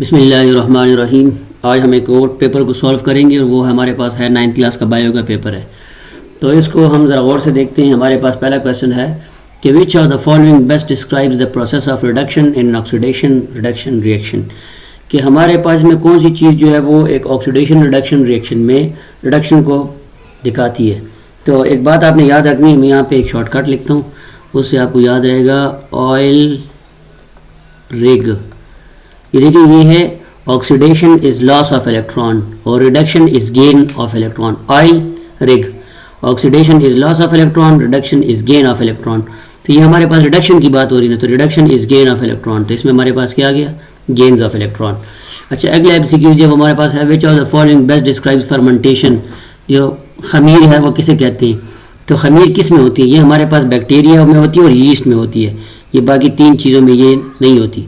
بسم اللہ الرحمن الرحیم. آج ہم ایک اور پیپر کو سولو کریں گے اور وہ ہمارے پاس ہے 9th کلاس کا بایو کا پیپر ہے. تو اس کو ہم ذرا غور سے دیکھتے ہیں. ہمارے پاس پہلا کویشچن ہے کہ وچ of the following best describes the process of reduction in oxidation reduction reaction. کہ ہمارے پاس میں کون سی چیز جو ہے وہ ایک آکسیڈیشن ریڈکشن ریئیکشن میں ریڈکشن کو دکھاتی ہے. تو ایک بات آپ نے یاد رکھنی ہے, میں یہاں پہ ایک شارٹ کٹ لکھتا ہوں, اس سے آپ کو یاد رہے گا آئل ریگ. یہ دیکھیں, یہ ہے oxidation is loss of electron اور reduction is gain of electron. Oil rig, oxidation is loss of electron, reduction is gain of electron. تو یہ ہمارے پاس ریڈکشن کی بات ہو رہی ہے, تو reduction is gain of electron, تو اس میں ہمارے پاس کیا آ گیا, گینز آف الیکٹران. اچھا, اگلا ایپ سیکیو جب ہمارے پاس ہے which of the following best describes fermentation. جو خمیر ہے وہ کسے کہتے ہیں, تو خمیر کس میں ہوتی ہے؟ یہ ہمارے پاس بیکٹیریا میں ہوتی ہے اور یسٹ میں ہوتی ہے, یہ باقی تین چیزوں میں یہ نہیں ہوتی.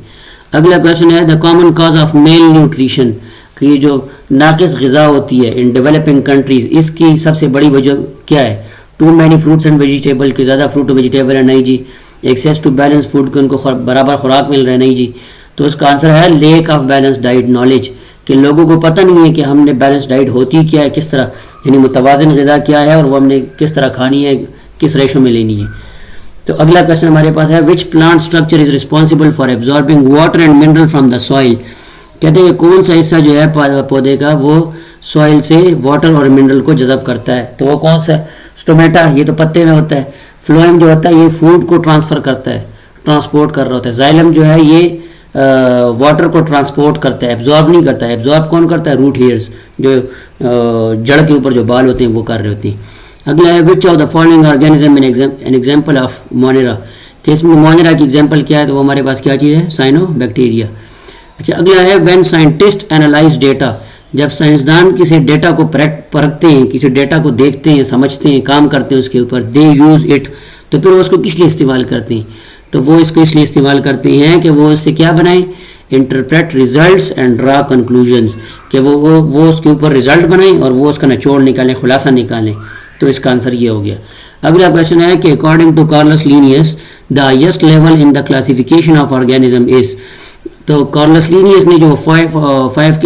اگلا کویشچن ہے the common cause of malnutrition, کہ یہ جو ناقص غذا ہوتی ہے ان ڈیولپنگ کنٹریز, اس کی سب سے بڑی وجہ کیا ہے؟ Too many fruits and vegetable, کہ زیادہ فروٹ اور ویجیٹیبل ہے, نہیں جی. ایکسیس ٹو بیلنس فوڈ, کہ ان کو برابر خوراک مل رہا ہے, نہیں جی. تو اس کا آنسر ہے lack of balance diet knowledge, کہ لوگوں کو پتہ نہیں ہے کہ ہم نے بیلنس ڈائٹ ہوتی کیا ہے, کس طرح, یعنی متوازن غذا کیا ہے اور وہ ہم نے کس طرح کھانی ہے, کس ریشو میں لینی ہے. تو اگلا کویشچن ہمارے پاس ہے which plant structure is responsible for absorbing water and mineral from the soil. کہتے ہیں کہ کون سا حصہ جو ہے پودے کا وہ سوائل سے واٹر اور منرل کو جذب کرتا ہے, تو وہ کون سا ہے؟ اسٹومیٹا, یہ تو پتے میں ہوتا ہے. فلوئم جو ہوتا ہے یہ فوڈ کو ٹرانسفر کرتا ہے, ٹرانسپورٹ کر رہا ہوتا ہے. زائلم جو ہے یہ واٹر کو ٹرانسپورٹ کرتا ہے, ایبزارب نہیں کرتا ہے. ایبزارب کون کرتا ہے؟ روٹ ہیئرس, جو جڑ کے اوپر جو بال ہوتے ہیں وہ کر رہے ہوتے ہیں. اگلا ہے which of the following organism an example of Monera, کہ اس میں مونیرا کی ایگزامپل کیا ہے؟ تو وہ ہمارے پاس کیا چیز ہے؟ Sino bacteria. اچھا, اگلا ہے وین سائنٹسٹ اینالائز ڈیٹا, جب سائنسدان کسی ڈیٹا کو پرکھتے ہیں, کسی ڈیٹا کو دیکھتے ہیں, سمجھتے ہیں, کام کرتے ہیں اس کے اوپر, دے یوز اٹ, تو پھر وہ اس کو کس لیے استعمال کرتے ہیں؟ تو وہ اس کو اس لیے استعمال کرتے ہیں کہ وہ اس سے کیا بنائیں؟ Interpret results and draw conclusions, کہ وہ اس کے اوپر رزلٹ بنائیں اور وہ اس کا نچوڑ نکالیں, خلاصہ نکالیں. تو اس کا آنسر یہ ہو گیا. اگلا کویشچن ہے کہ according to Carolus Linnaeus the highest level in the classification of organism is. تو کارلس لینیس نے جو 5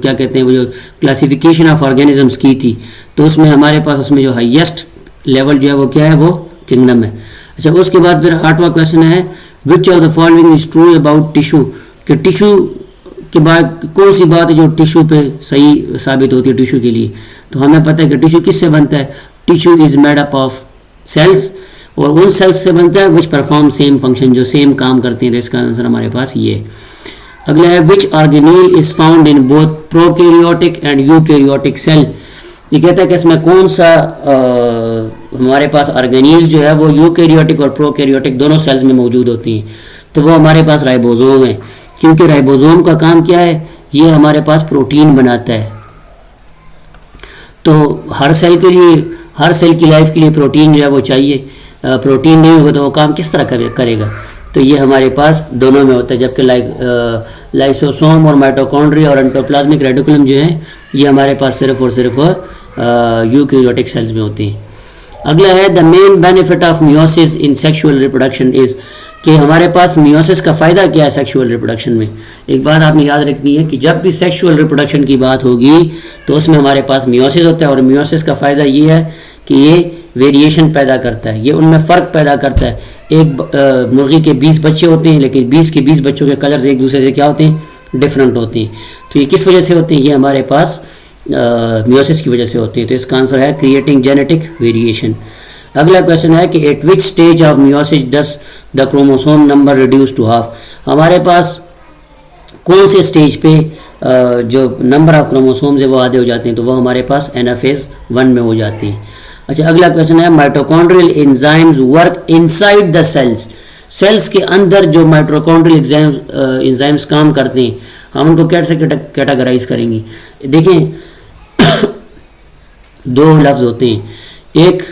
کیا کہتے ہیں وہ جو کلاسیفیکیشن آف آرگینزمس کی تھی, تو اس میں ہمارے پاس اس میں جو ہائیسٹ لیول جو ہے وہ کیا ہے؟ وہ کنگڈم ہے. اچھا, اس کے بعد پھر 8واں کویشچن ہے which of the following is true about tissue, کہ ٹیشو کے بعد کون سی بات ہے جو ٹیشو پہ صحیح ثابت ہوتی ہے ٹیشو کے لیے؟ تو ہمیں پتہ ہے کہ ٹیشو کس سے بنتا ہے؟ Tissue is made up of cells, اور ان سیلس سے بنتا ہے وچ پرفارم سیم فنکشن, جو سیم کام کرتے ہیں. تو اس کا آنسر ہمارے پاس یہ ہے. اگلا ہے which organelle is found in both prokaryotic and eukaryotic cell. یہ کہتا ہے کہ اس میں کون سا ہمارے پاس آرگینیل جو ہے وہ یوکیریوٹک اور پروکیریوٹک دونوں سیلز میں موجود ہوتی ہیں. تو وہ ہمارے پاس رائبوزوم ہے, کیونکہ رائبوزوم کا کام کیا ہے؟ یہ ہمارے پاس پروٹین بناتا ہے. تو ہر سیل کے لیے, ہر سیل کی لائف کے لیے پروٹین جو ہے وہ چاہیے. پروٹین نہیں ہوگا تو وہ کام کس طرح کرے گا؟ تو یہ ہمارے پاس دونوں میں ہوتا ہے, جبکہ لائسوسوم اور مائٹوکونڈریا اور انڈوپلازمک ریٹیکولم جو ہیں یہ ہمارے پاس صرف اور صرف یوکیریوٹک سیلز میں ہوتے ہیں. اگلا ہے the main benefit of meiosis in sexual reproduction is, کہ ہمارے پاس میوسس کا فائدہ کیا ہے سیکشول ریپروڈکشن میں؟ ایک بات آپ نے یاد رکھنی ہے کہ جب بھی سیکشول ریپروڈکشن کی بات ہوگی تو اس میں ہمارے پاس میوسس ہوتا ہے, اور میوسس کا فائدہ یہ ہے کہ یہ ویریشن پیدا کرتا ہے, یہ ان میں فرق پیدا کرتا ہے. ایک مرغی کے 20 بچے ہوتے ہیں, لیکن 20 کے 20 بچوں کے کلرز ایک دوسرے سے کیا ہوتے ہیں؟ ڈفرینٹ ہوتے ہیں. تو یہ کس وجہ سے ہوتے ہیں؟ یہ ہمارے پاس میوسس کی وجہ سے ہوتے ہیں. تو اس کا آنسر ہے کریٹنگ جینیٹک ویریشن. اگلا کویشچن ہے کہ at which stage of meiosis does the chromosome number reduce to half. ہمارے پاس کون سے اسٹیج پہ جو نمبر آف کروموسومز ہے وہ آدھے ہو جاتے ہیں؟ تو وہ ہمارے پاس انافیز 1 میں ہو جاتے ہیں. اچھا, اگلا کویشچن ہے مائٹوکونڈریل انزائمز ورک انسائڈ دا سیلز. سیلز کے اندر جو مائٹوکونڈریل انزائمز کام کرتے ہیں ہم ان کو کیسے کیٹاگرائز کریں گے؟ دیکھیں, 2 لفظ ہوتے ہیں, ایک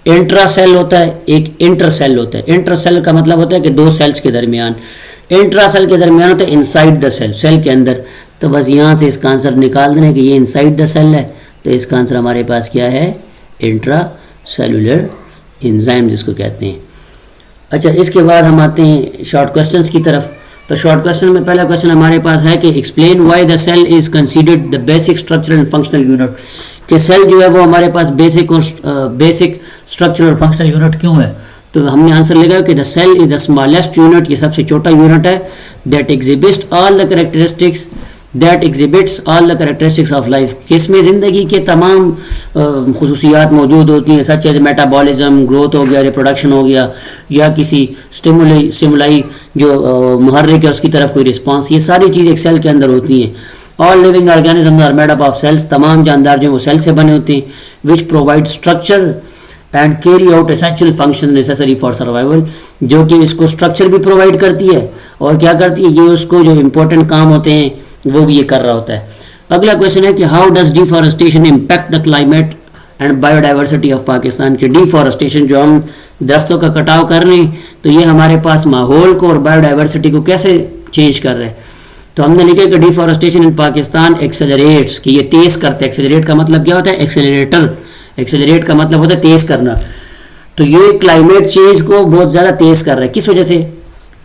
انٹرا سیل ہوتا ہے, ایک انٹر سیل ہوتا ہے. انٹر سیل کا مطلب ہوتا ہے کہ 2 سیلز کے درمیان. انٹرا سیل کے درمیان ہوتا ہے انسائڈ دا سیل, سیل کے اندر. تو بس یہاں سے اس کا آنسر نکال دینا کہ یہ انسائڈ دا سیل ہے, تو اس کا آنسر ہمارے پاس کیا ہے؟ انٹرا سیلولر انزائم جس کو کہتے ہیں. اچھا, اس کے بعد ہم آتے ہیں شارٹ کویسچنس کی طرف. تو تو شارٹ کوشچن میں پہلا کوشچن ہمارے پاس ہے کہ explain why the cell is considered the basic structural and functional unit, کہ سیل جو ہے وہ ہمارے پاس بیسک اسٹرکچرل اور فنکشنل یونٹ کیوں ہے. تو ہم نے آنسر لگا کہ the cell is the smallest unit, یہ سب سے چھوٹا یونٹ ہے. That exhibits all the characteristics of life, کہ اس میں زندگی کے تمام خصوصیات موجود ہوتی ہیں، سچ ایز میٹابولزم، گروتھ ہو گیا، ریپروڈکشن ہو گیا، یا کسی اسٹیمولائی جو محرک ہے اس کی طرف کوئی رسپانس، یہ ساری چیزیں ایک سیل کے اندر ہوتی ہیں. All living organism are made up of cells, تمام جاندار جو ہیں وہ سیل سے بنے ہوتے ہیں. Which provide structure and carry out essential function necessary for survival, جو کہ اس کو اسٹرکچر بھی پرووائڈ کرتی ہے اور کیا کرتی ہے، یہ اس کو جو امپورٹنٹ کام ہوتے ہیں وہ بھی یہ کر رہا ہوتا ہے. اگلا کویشچن ہے کہ how does deforestation impact the climate and bio diversity of Pakistan, کہ ڈیفارسٹیشن جو ہم درختوں کا کٹاؤ کر رہے ہیں تو یہ ہمارے پاس ماحول کو اور بایو ڈائیورسٹی کو کیسے چینج کر رہے ہیں. تو ہم نے لکھا کہ ڈیفارسٹیشن ان پاکستان ایکسیلریٹس، کہ یہ تیز کرتے ہیں. ایکسیلریٹ کا مطلب کیا ہوتا ہے؟ ایکسیلریٹ کا مطلب ہوتا ہے تیز کرنا. تو یہ کلائمیٹ چینج کو بہت زیادہ تیز کر رہا ہے. کس وجہ سے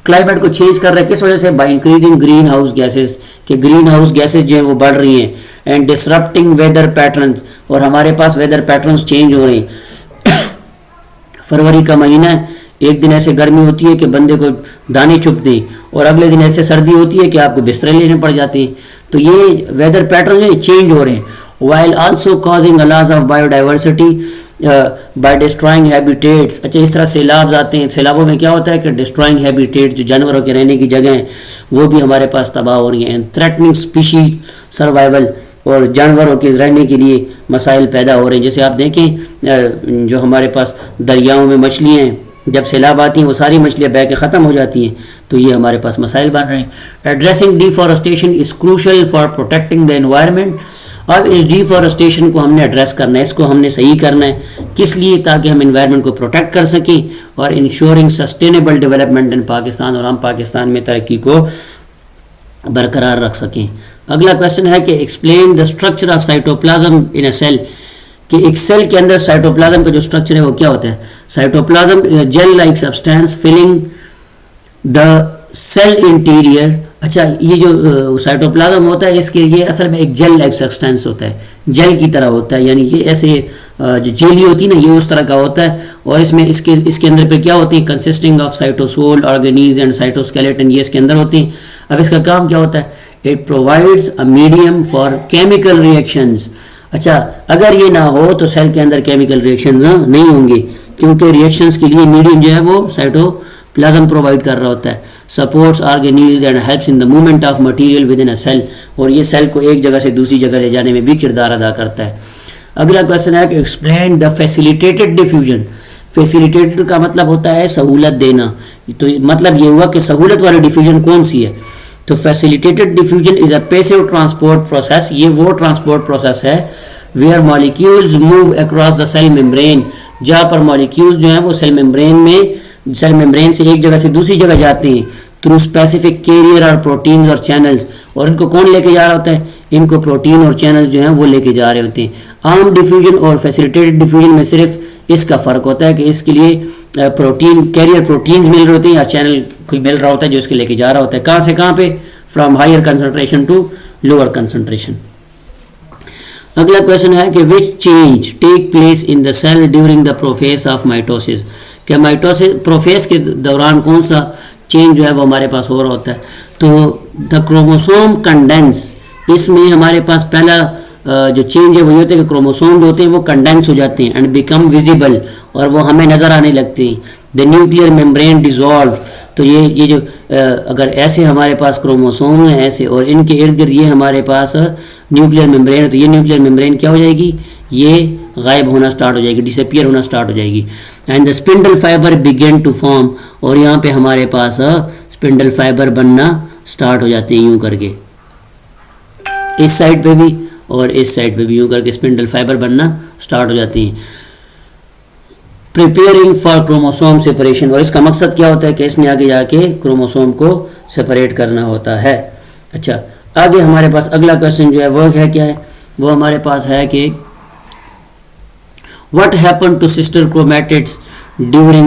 کلائمیٹ کو چینج کر رہا ہے؟ کس وجہ سے؟ By increasing green house gases, کہ گرین ہاؤس گیسز جو ہیں وہ بڑھ رہی ہیں. اینڈ ڈسرپٹنگ ویدر پیٹرنس، اور ہمارے پاس ویدر پیٹرنس چینج ہو رہے ہیں. فروری کا مہینہ ہے، ایک دن ایسے گرمی ہوتی ہے کہ بندے کو دانے چبھتے ہیں، اور اگلے دن ایسے سردی ہوتی ہے کہ آپ کو بسترے لینے پڑ جاتے ہیں. تو یہ ویدر پیٹرن جو چینج ہو رہے ہیں. while also causing a loss of biodiversity by destroying habitats. اچھا، اس طرح سیلاب آتے ہیں، سیلابوں میں کیا ہوتا ہے کہ ڈسٹرائنگ ہیبیٹیٹ، جو جانوروں کے رہنے کی جگہ ہیں وہ بھی ہمارے پاس تباہ ہو رہی ہیں. تھریٹننگ اسپیشیز سروائیول، اور جانوروں کے رہنے کے لیے مسائل پیدا ہو رہے ہیں. جیسے آپ دیکھیں جو ہمارے پاس دریاؤں میں مچھلیاں ہیں، جب سیلاب آتی ہیں وہ ساری مچھلیاں بہہ کے ختم ہو جاتی ہیں، تو یہ ہمارے پاس مسائل بن رہے ہیں. Addressing deforestation is crucial for protecting the environment. اب اس ڈیفارسٹیشن کو ہم نے ایڈریس کرنا ہے، اس کو ہم نے صحیح کرنا ہے. کس لیے؟ تاکہ ہم انوائرمنٹ کو پروٹیکٹ کر سکیں اور ensuring sustainable development in Pakistan, اور ہم پاکستان میں ترقی کو برقرار رکھ سکیں. اگلا کویشچن ہے کہ explain the structure of cytoplasm in a cell, کہ ایک سیل کے اندر سائٹوپلازم کا جو اسٹرکچر ہے وہ کیا ہوتا ہے. Cytoplasm gel like substance filling the cell interior. اچھا، یہ جو سائٹوپلازم ہوتا ہے اس کے یہ اصل میں ایک جیل لائک سبسٹینس ہوتا ہے، جیل کی طرح ہوتا ہے. یعنی یہ ایسے جو جیلی ہوتی ہے نا، یہ اس طرح کا ہوتا ہے. اور اس میں اس کے اندر پہ کیا ہوتی ہے؟ کنسسٹنگ آف سائٹوسول آرگنیز اینڈ سائٹوسکیلیٹن، یہ اس کے اندر ہوتی ہیں. اب اس کا کام کیا ہوتا ہے؟ It provides a medium for chemical reactions. اچھا، اگر یہ نہ ہو تو سیل کے اندر کیمیکل ریئیکشنز نہیں ہوں گے، کیونکہ ریئیکشنز کے لیے میڈیم جو ہے وہ سائٹوپلازم پرووائڈ کر رہا ہوتا ہے. Supports organise and helps in the movement of material within a cell, اور یہ سیل کو ایک جگہ سے دوسری جگہ لے جانے میں بھی کردار ادا کرتا ہے. اگلا کویشچن ہے کہ ایکسپلین دا فیسیلیٹیٹڈ ڈیفیوژن. فیسیلیٹیٹڈ کا مطلب ہوتا ہے سہولت دینا. تو مطلب یہ ہوا کہ سہولت والی ڈیفیوژن کون سی ہے؟ تو facilitated diffusion is a passive transport process. یہ وہ ٹرانسپورٹ پروسیس ہے where molecules move across the cell membrane, جہاں پر مالیکیولز جو ہیں وہ سیل ممبرین سے ایک جگہ سے دوسری جگہ جاتے ہیں تھرو اسپیسیفک کیریئر اور پروٹینز اور چینلز. اور ان کو کون لے کے جا رہا ہوتا ہے؟ ان کو پروٹین اور چینلز جو ہیں وہ لے کے جا رہے ہوتے ہیں. عام ڈیفیوژن اور فیسیلیٹیٹڈ ڈیفیوژن میں صرف اس کا فرق ہوتا ہے کہ اس کے لیے کیریئر پروٹینز مل رہے ہوتے ہیں یا چینل کوئی مل رہا ہوتا ہے جو اس کے لے کے جا رہا ہوتا ہے. کہاں سے کہاں پہ؟ From higher concentration to lower concentration. اگلا کویشچن ہے کہ which change take place in the cell during the prophase of mitosis, کہ مائٹوسس پروفیس کے دوران کون سا چینج جو ہے وہ ہمارے پاس ہو رہا ہوتا ہے. تو دا کروموسوم کنڈینس، اس میں ہمارے پاس پہلا جو چینج ہے وہ یہ ہوتا ہے کہ کروموسوم جو ہوتے ہیں وہ کنڈینس ہو جاتے ہیں اینڈ بیکم ویزیبل، اور وہ ہمیں نظر آنے لگتے ہیں. دا نیوکلیئر ممبرین ڈیزالو، تو یہ جو اگر ایسے ہمارے پاس کروموسوم ہیں ایسے اور ان کے ارد گرد یہ ہمارے پاس نیوکلیئر ممبرین ہے، تو یہ نیوکلیئر ممبرین کیا ہو جائے گی؟ یہ غائب ہونا سٹارٹ ہو جائے گی، ڈس اپیئر ہونا سٹارٹ ہو جائے گی. And the spindle fibre begin to form, اور یہاں پہ ہمارے پاس اسپنڈل فائبر بننا سٹارٹ ہو جاتے ہیں یوں کر کے، اس سائڈ پہ بھی اور اس سائڈ پہ بھی یوں کر کے اسپنڈل فائبر بننا سٹارٹ ہو جاتی ہیں. پریپیئرنگ فار کروموسوم سپریشن، اور اس کا مقصد کیا ہوتا ہے کہ اس نے آگے جا کے کروموسوم کو سپریٹ کرنا ہوتا ہے. اچھا، آگے ہمارے پاس اگلا کویشچن جو ہے وہ ہے کیا ہے؟ وہ ہمارے پاس ہے کہ what happened to sister chromatids during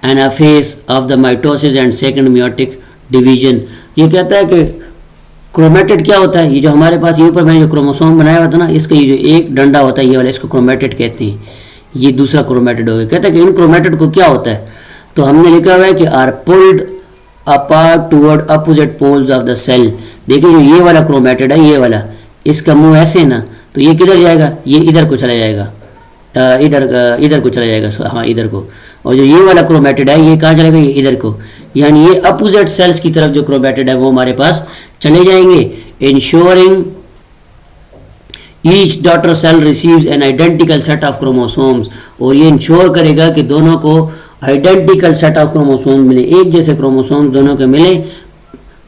anaphase of the mitosis and second meiotic division. یہ کہتا ہے کہ کرومیٹڈ کیا ہوتا ہے؟ یہ جو ہمارے پاس یہ اوپر میں نے جو کروموسوم بنایا ہوا تھا نا، اس کا یہ جو ایک ڈنڈا ہوتا ہے یہ والا، اس کو کرومیٹڈ کہتے ہیں. یہ دوسرا کرومیٹڈ ہو گیا. کہتا ہے کہ ان کرومیٹڈ کو کیا ہوتا ہے؟ تو ہم نے لکھا ہوا ہے کہ are pulled apart toward opposite poles of the cell. دیکھیں جو یہ والا کرومیٹڈ ہے، یہ والا، اس کا منہ ایسے نا، تو یہ کدھر جائے گا؟ یہ ادھر کو چلا جائے گا، ادھر کو چلا جائے گا، ہاں ادھر کو. اور جو یہ والا کرومیٹڈ ہے یہ کہاں چلے گا؟ یہ ادھر کو. یعنی یہ اپوزٹ سیلز کی طرف جو کرومیٹڈ ہے وہ ہمارے پاس چلے جائیں گے. Ensuring each daughter cell receives an identical set of chromosomes. اور یہ انشور کرے گا کہ دونوں کو آئیڈینٹیکل سیٹ آف کروموسوم ملے، ایک جیسے کروموسوم دونوں کے ملے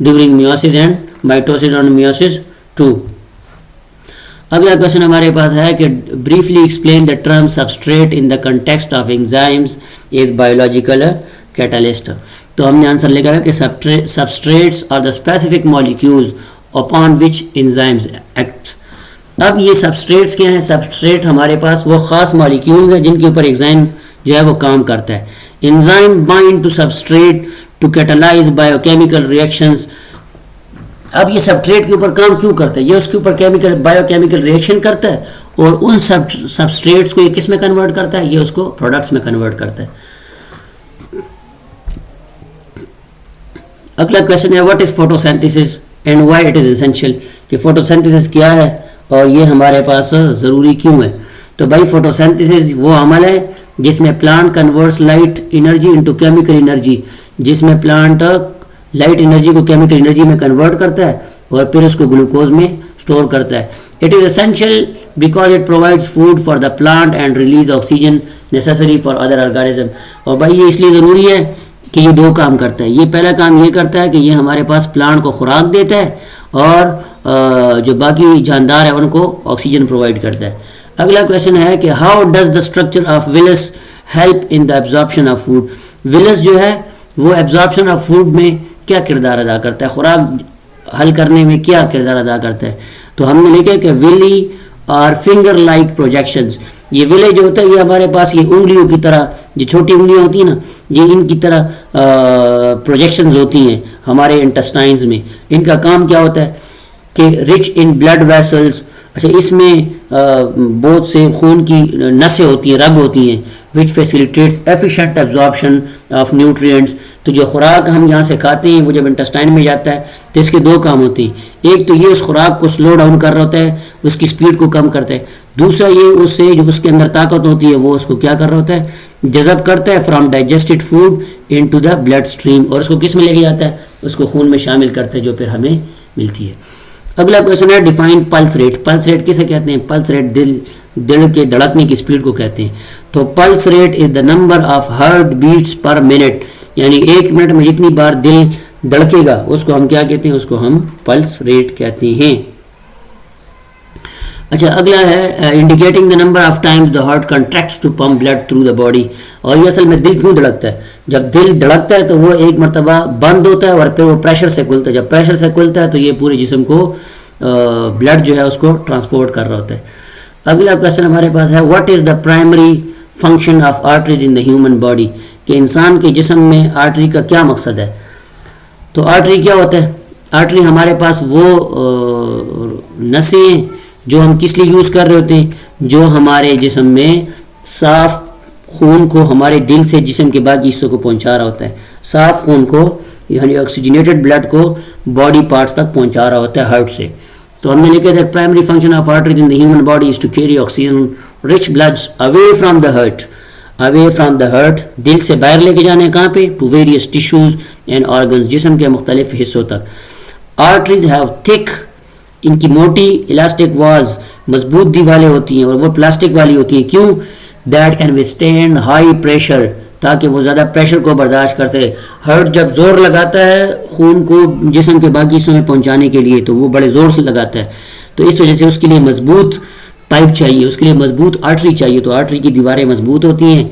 during meiosis and mitosis and meiosis 2. اگلا کوشچن ہمارے پاس ہے کہ briefly explain the term substrate in the context of enzymes as biological catalyst. تو ہم نے آنسر لکھا ہے کہ substrates are the specific molecules upon which enzymes act. اب یہ سبسٹریٹس کیا ہیں؟ سبسٹریٹ ہمارے پاس وہ خاص مالیکیولز ہیں جن کے اوپر انزائم جو ہے وہ کام کرتا ہے. Enzyme bind to substrate to catalyse biochemical reactions. اب یہ سبسٹریٹ کے اوپر کام کیوں کرتا ہے؟ یہ اس کے اوپر کیمیکل بایوکیمیکل ریئیکشن کرتا ہے اور ان سبسٹریٹس کو یہ کس میں کنورٹ کرتا ہے؟ یہ اس کو پروڈکٹس میں کنورٹ کرتا ہے. اگلا کویشچن ہے what is photosynthesis and why it is essential. کہ فوٹوسینتھسس کیا ہے اور یہ ہمارے پاس ضروری کیوں ہے؟ تو بھائی فوٹوسینتھسس وہ عمل ہے جس میں plant converts light energy into chemical energy, جس میں پلانٹ لائٹ انرجی کو کیمیکل انرجی میں کنورٹ کرتا ہے اور پھر اس کو گلوکوز میں اسٹور کرتا ہے. It is essential because it provides food for the plant and release oxygen necessary for other organism. اور بھائی یہ اس لیے ضروری ہے کہ یہ دو کام کرتا ہے. یہ پہلا کام یہ کرتا ہے کہ یہ ہمارے پاس پلانٹ کو خوراک دیتا ہے اور جو باقی جاندار ہے ان کو آکسیجن پرووائڈ کرتا ہے. اگلا کویشچن ہے کہ how does the structure of villi help in the absorption of food. Villi جو ہے وہ ایبزارپشن آف فوڈ میں کیا کردار ادا کرتا ہے؟ خوراک حل کرنے میں کیا کردار ادا کرتا ہے؟ تو ہم نے لکھا کہ ویلی اور فنگر لائک پروجیکشنز. یہ ویلے جو ہوتا ہے یہ ہمارے پاس یہ انگلیوں کی طرح، یہ چھوٹی انگلیاں ہوتی ہیں نا، یہ ان کی طرح پروجیکشنز ہوتی ہیں ہمارے انٹسٹائنز میں. ان کا کام کیا ہوتا ہے کہ رچ ان بلڈ ویسلز. اچھا اس میں بہت سے خون کی نسیں ہوتی ہیں، رگ ہوتی ہیں which facilitates efficient absorption of nutrients. تو جو خوراک ہم یہاں سے کھاتے ہیں وہ جب انٹسٹائن میں جاتا ہے تو اس کے دو کام ہوتے ہیں. ایک تو یہ اس خوراک کو سلو ڈاؤن کر رہا ہوتا ہے، اس کی سپیڈ کو کم کرتا ہے. دوسرا یہ اس سے جو اس کے اندر طاقت ہوتی ہے وہ اس کو کیا کر رہا ہوتا ہے؟ جذب کرتا ہے from digested food into the blood stream, اور اس کو کس میں لے کے جاتا ہے؟ اس کو خون میں شامل کرتا ہے جو پھر ہمیں ملتی ہے. اگلا کویشچن ہے define pulse rate. Pulse rate کسے کہتے ہیں؟ پلس ریٹ دل کے دھڑکنے کی سپیڈ کو کہتے ہیں. تو pulse rate is the number of heart beats per minute. یعنی ایک منٹ میں جتنی بار دل دھڑکے گا اس کو ہم کیا کہتے ہیں؟ اس کو ہم پلس ریٹ کہتے ہیں. اچھا اگلا ہے indicating the number of times the heart contracts to pump blood through the body. اور یہ اصل میں دل کیوں دھڑکتا ہے؟ جب دل دھڑکتا ہے تو وہ ایک مرتبہ بند ہوتا ہے اور پھر وہ پریشر سے کھلتا ہے. جب پریشر سے کھلتا ہے تو یہ پورے جسم کو بلڈ جو ہے اس کو ٹرانسپورٹ کر رہا ہوتا ہے. اگلا کویشچن ہمارے پاس ہے what is the primary function of arteries in the human body. کہ انسان کے جسم میں آرٹری کا کیا مقصد ہے؟ تو آرٹری کیا ہوتا ہے؟ آرٹری ہمارے پاس وہ نسیں جو ہم کس لیے یوز کر رہے ہوتے ہیں؟ جو ہمارے جسم میں صاف خون کو ہمارے دل سے جسم کے باقی حصوں کو پہنچا رہا ہوتا ہے. صاف خون کو یعنی آکسیجنیٹڈ بلڈ کو باڈی پارٹس تک پہنچا رہا ہوتا ہے ہارٹ سے. تو ہم نے لکھا تھا primary function of arteries in the human body is to carry oxygen rich bloods away from the heart. Away from the heart دل سے باہر لے کے جانے کہاں پہ؟ To various tissues and organs, جسم کے مختلف حصوں تک. آرٹریز ہیو تھک، ان کی موٹی الاسٹک والز، مضبوط دیوالیں ہوتی ہیں اور وہ پلاسٹک والی ہوتی ہیں. کیوں؟ دیٹ کین وithstand ہائی پریشر، تاکہ وہ زیادہ پریشر کو برداشت کر سکے. ہارٹ جب زور لگاتا ہے خون کو جسم کے باقی حصوں میں پہنچانے کے لیے تو وہ بڑے زور سے لگاتا ہے. تو اس وجہ سے اس کے لیے مضبوط پائپ چاہیے، اس کے لیے مضبوط آرٹری چاہیے. تو آرٹری کی دیواریں مضبوط ہوتی ہیں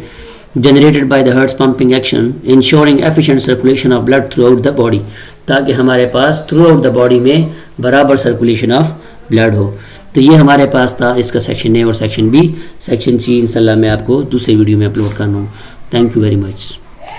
generated by the heart's pumping action ensuring efficient circulation of blood throughout the body, تاکہ ہمارے پاس تھرو آؤٹ دا باڈی میں برابر سرکولیشن آف بلڈ ہو. تو یہ ہمارے پاس تھا اس کا سیکشن اے اور سیکشن بی. سیکشن سی انشاءاللہ میں آپ کو دوسرے ویڈیو میں اپلوڈ کرنا ہوں. Thank you very much.